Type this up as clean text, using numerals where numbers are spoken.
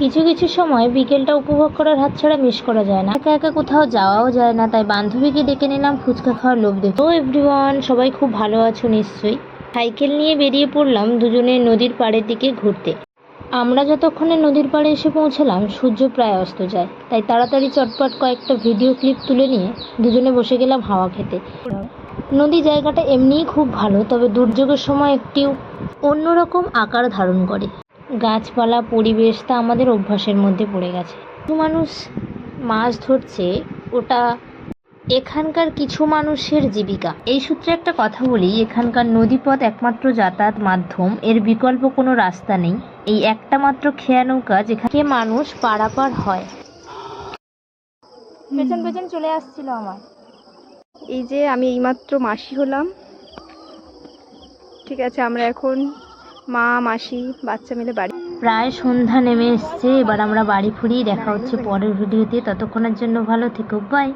কিছু কিছু সময় বিকেলটা উপভোগ করার হাতছাড়া মিস করা যায় না। একা একা কোথাও যাওয়াও যায় না, তাই বান্ধবীকে ডেকে নিলাম ফুচকা খাওয়ার লোভ দেখে। ও এভরিওয়ান, সবাই খুব ভালো আছো নিশ্চয়ই। সাইকেল নিয়ে বেরিয়ে পড়লাম দুজনে নদীর পাড়ের দিকে ঘুরতে। আমরা যতক্ষণে নদীর পাড়ে এসে পৌঁছালাম সূর্য প্রায় অস্ত যায়, তাই তাড়াতাড়ি চটপট কয়েকটা ভিডিও ক্লিপ তুলে নিয়ে দুজনে বসে গেলাম হাওয়া খেতে। নদী জায়গাটা এমনিই খুব ভালো, তবে দুর্যোগের সময় একটি অন্যরকম আকার ধারণ করে। গাছপালা, পরিবেশ তা আমাদের অভ্যাসের মধ্যে পড়ে গেছে। কিছু মানুষ মাছ ধরছে, ওটা এখানকার কিছু মানুষের জীবিকা। এই সূত্রে একটা কথা বলি, এখানকার নদীপথ একমাত্র যাতায়াত মাধ্যম, এর বিকল্প কোনো রাস্তা নেই। এই একটা মাত্র খেয়া নৌকা যেখানে মানুষ পারাপার হয়। পেছন পেছন চলে আসছিল আমার। এই যে আমি এইমাত্র মাসি হলাম, ঠিক আছে। আমরা এখন মা, মাসি, বাচ্চা মিলে বাড়ি। প্রায় সন্ধ্যা নেমে এসছে, এবার আমরা বাড়ি ফিরি। দেখা হচ্ছে পরের ভিডিওতে, ততক্ষণের জন্য ভালো থেকো, বাই।